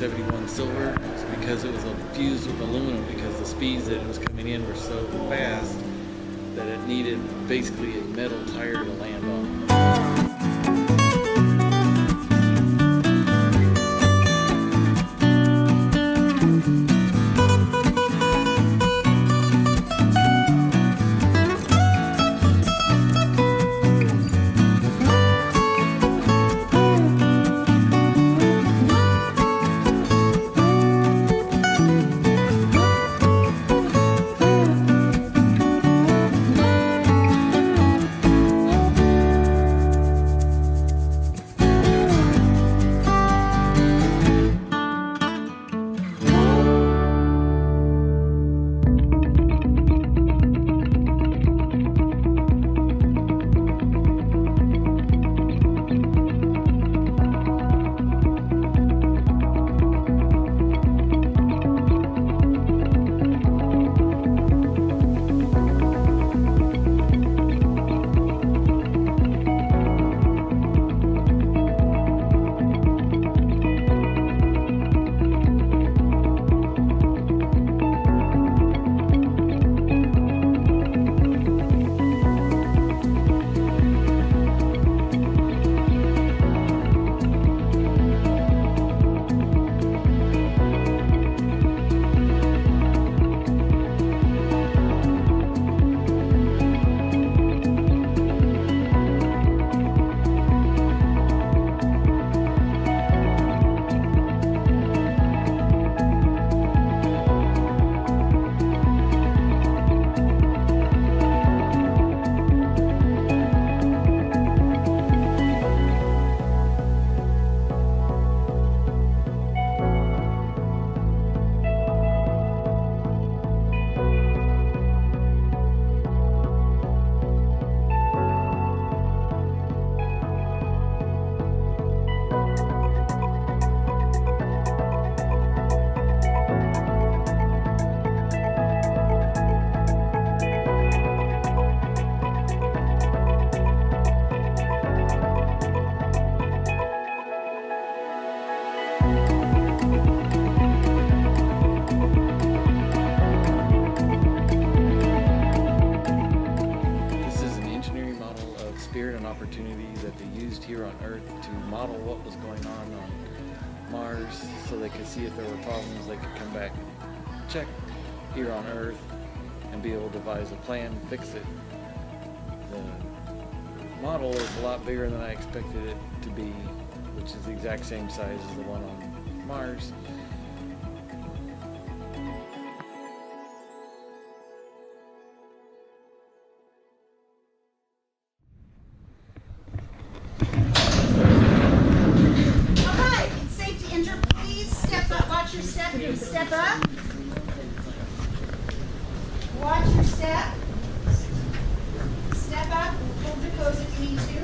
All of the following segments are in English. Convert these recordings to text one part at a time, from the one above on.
71 silver because it was fused with aluminum because the speeds that it was coming in were so fast that it needed basically a metal tire to land on. That they used here on Earth to model what was going on Mars so they could see if there were problems they could come back and check here on Earth and be able to devise a plan and fix it. The model is a lot bigger than I expected it to be, which is the exact same size as the one on Mars. Step up. Watch your step. Step up. Hold your pose if you need to.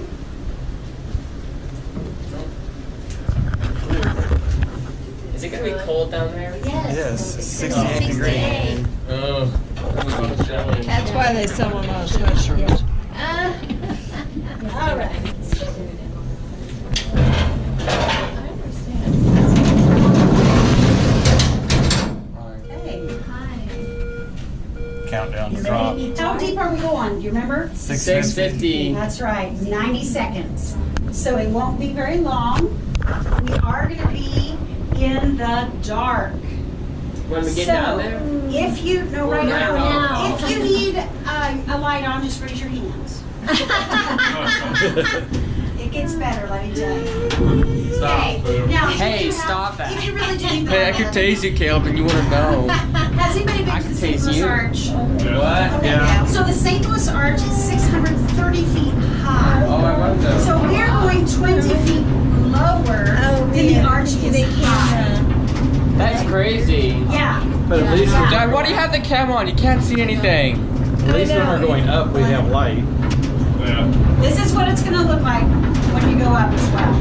Is it going to be cold down there? Yes, 68 degrees. Oh. That's why they sell them on sweatshirts. All right. Countdown to drop. How deep are we going? Do you remember? 650. That's right, 90 seconds. So it won't be very long. We are going to be in the dark. When we get down there? If you, no, right now. now. If you need a light on, just raise your hands. It gets better, let me tell you. Stop. Okay, now, Hey, stop that. if you really do need Hey, I could taste you, Caleb, and you wouldn't know. Has anybody been I to can the St. taste Louis you. Arch? What? Okay. Yeah. So the St. Louis Arch is 630 feet high. Oh, I wonder. So we're going 20 feet lower than the arch is high. That's crazy. Yeah. But at least, Dad, why do you have the cam on? You can't see anything. at least when we're going up, we have light. Yeah. This is what it's going to look like when you go up as well.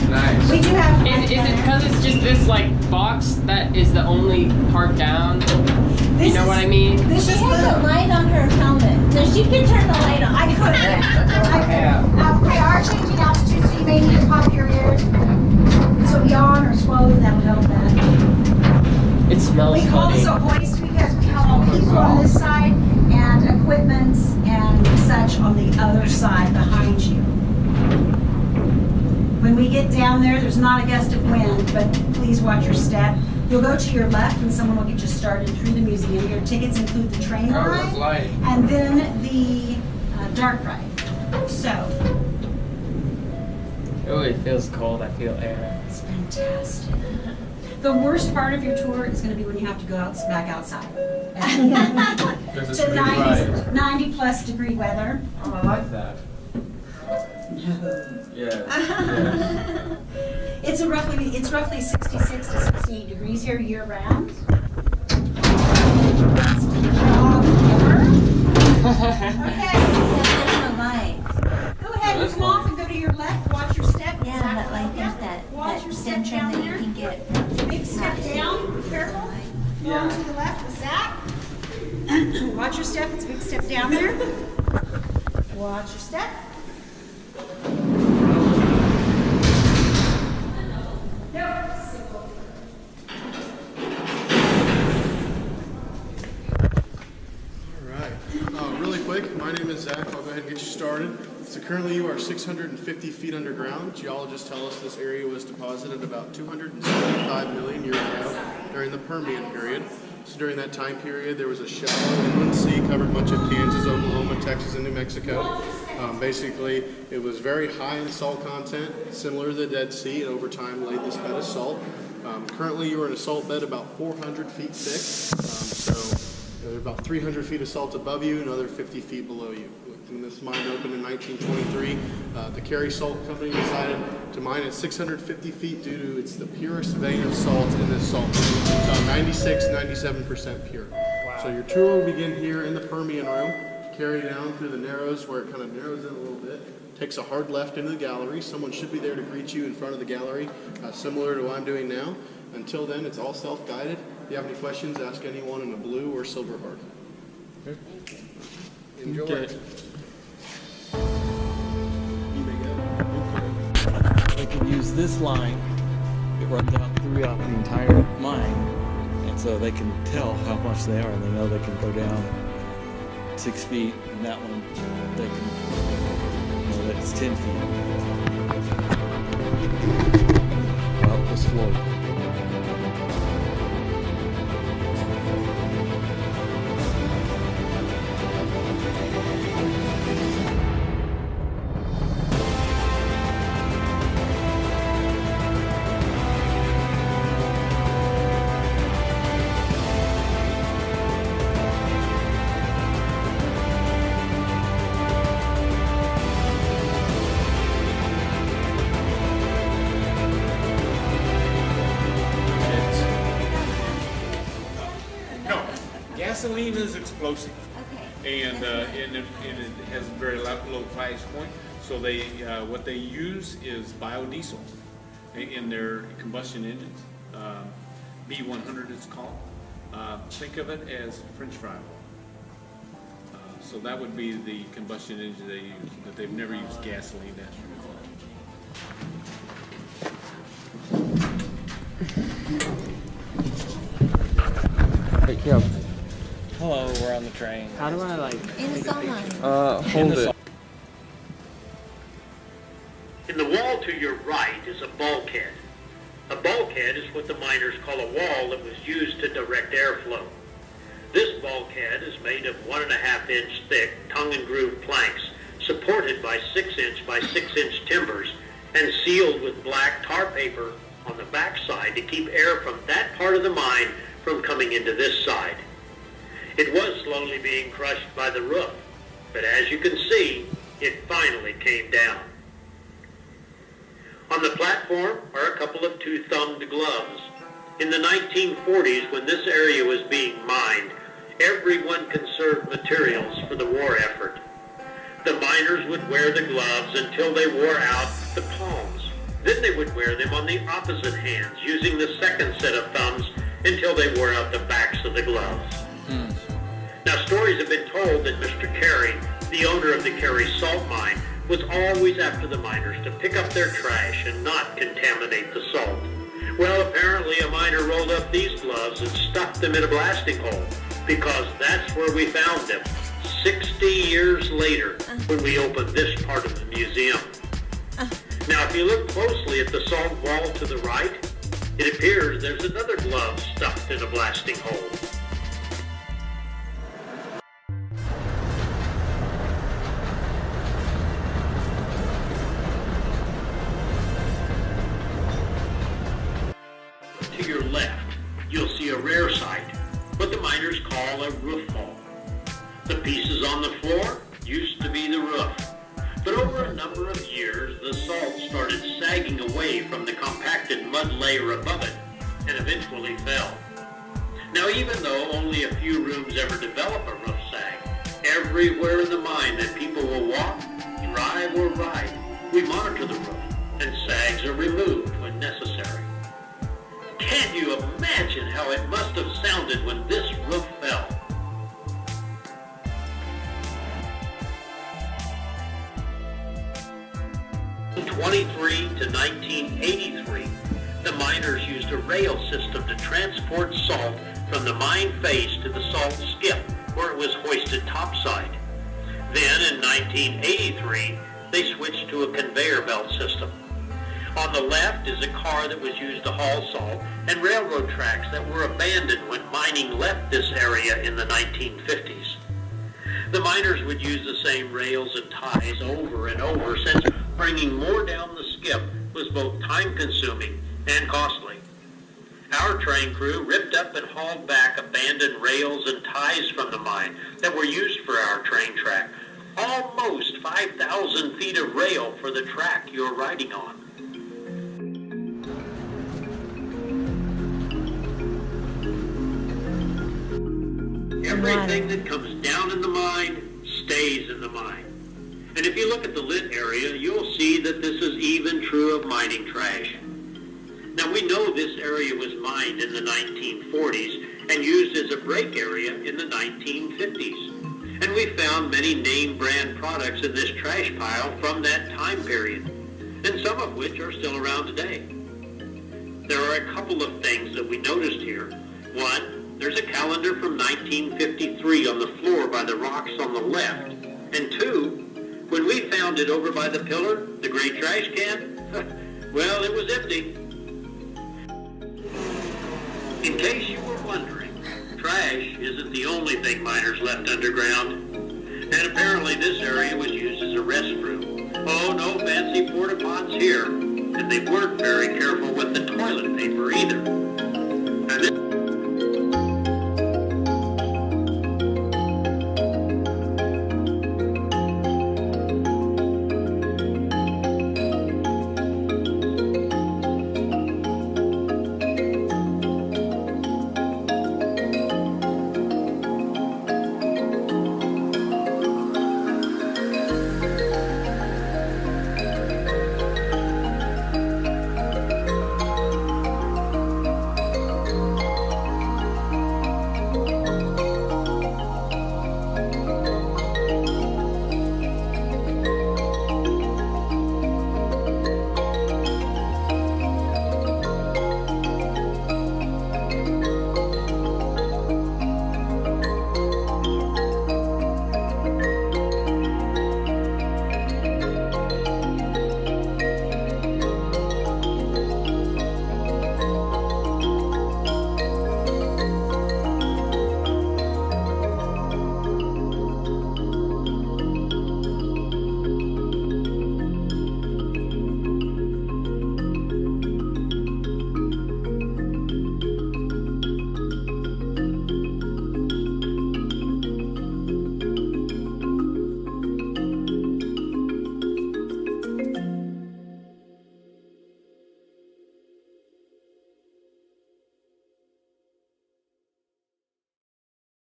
Nice. We do have. Is it because it's just this like box that is the only part down? You know what I mean? This She is has a the. light on her helmet, so she can turn the light on. I could. Yeah. We are changing altitude, so you may need to pop your ears. So So yawn or swallow, that would help that. It smells We call this a funny. hoist because we have all people on this side and equipment and such on the other side behind you. When we get down there, there's not a gust of wind, but please watch your step. You'll go to your left and someone will get you started through the museum. Your tickets include the train ride and then the dark ride. So. Oh, it feels cold. I feel air. It's fantastic. The worst part of your tour is going to be when you have to go back outside. To 90 plus degree weather. Oh, I like that. Yeah. It's roughly 66 to 68 degrees here year round. Best job ever. Okay. Go ahead and come off and go to your left. Watch your step. Yeah, but like there's that Step center down that there. you can get. Big step down. Careful. Long to the left with Zach. Watch your step. It's a big step down there. Watch your step. Really quick, my name is Zach. I'll go ahead and get you started. So currently you are 650 feet underground. Geologists tell us this area was deposited about 275 million years ago during the Permian period. So during that time period, there was a shallow inland sea, covered much of Kansas, Oklahoma, Texas, and New Mexico. Basically, it was very high in salt content, similar to the Dead Sea, and over time laid this bed of salt. Currently, you are in a salt bed about 400 feet thick. There's about 300 feet of salt above you, another 50 feet below you. When this mine opened in 1923, the Kerry Salt Company decided to mine at 650 feet due to it's the purest vein of salt in this salt. It's 96-97% pure. Wow. So your tour will begin here in the Permian room, carry down through the narrows where it kind of narrows in a little bit, takes a hard left into the gallery. Someone should be there to greet you in front of the gallery, similar to what I'm doing now. Until then, it's all self-guided. If you have any questions, ask anyone in a blue or silver heart. Okay. Enjoy. Okay. You may go. They can use this line. It runs out throughout the entire mine, and so they can tell how much they are, and they know they can go down 6 feet, and that one they can know that it's 10 feet. Up this floor. Gasoline is explosive, Okay. and it has a very low price point. So they what they use is biodiesel in their combustion engines. B100 it's called. Think of it as French fry. So that would be the combustion engine they use, but they've never used gasoline. Hey, Kim. Hello, we're on the train. How do I In the salt mine. hold it? In the wall to your right is a bulkhead. A bulkhead is what the miners call a wall that was used to direct airflow. This bulkhead is made of 1.5 inch thick tongue and groove planks supported by 6 inch by 6 inch timbers and sealed with black tar paper on the back side to keep air from that part of the mine from coming into this side. It was slowly being crushed by the roof, but as you can see, it finally came down. On the platform are a couple of two-thumbed gloves. In the 1940s, when this area was being mined, everyone conserved materials for the war effort. The miners would wear the gloves until they wore out the palms. Then they would wear them on the opposite hands, using the second set of thumbs until they wore out the backs of the gloves. Now, stories have been told that Mr. Carey, the owner of the Carey Salt Mine, was always after the miners to pick up their trash and not contaminate the salt. Well, apparently a miner rolled up these gloves and stuffed them in a blasting hole, because that's where we found them 60 years later when we opened this part of the museum. Now, if you look closely at the salt wall to the right, it appears there's another glove stuffed in a blasting hole. To your left, you'll see a rare sight, what the miners call a roof fall. The pieces on the floor used to be the roof, but over a number of years, the salt started sagging away from the compacted mud layer above it and eventually fell. Now, even though only a few rooms ever develop a roof sag, everywhere in the mine that people will walk, drive, or ride, we monitor the roof, and sags are removed when necessary. Can you imagine how it must have sounded when this roof fell? In 1923 to 1983, the miners used a rail system to transport salt from the mine face to the salt skip, where it was hoisted topside. Then in 1983, they switched to a conveyor belt system. On the left is a car that was used to haul salt, and railroad tracks that were abandoned when mining left this area in the 1950s. The miners would use the same rails and ties over and over, since bringing more down the skip was both time-consuming and costly. Our train crew ripped up and hauled back abandoned rails and ties from the mine that were used for our train track. Almost 5,000 feet of rail for the track you're riding on. Everything that comes down in the mine stays in the mine. And if you look at the lit area, you'll see that this is even true of mining trash. Now, we know this area was mined in the 1940s and used as a break area in the 1950s. And we found many name brand products in this trash pile from that time period, and some of which are still around today. There are a couple of things that we noticed here. One, there's a calendar from 1953 on the floor by the rocks on the left. And two, when we found it over by the pillar, the gray trash can, well, it was empty. In case you were wondering, trash isn't the only thing miners left underground. And apparently this area was used as a restroom. Oh, no fancy porta pots here. And they weren't very careful with the toilet paper either. And this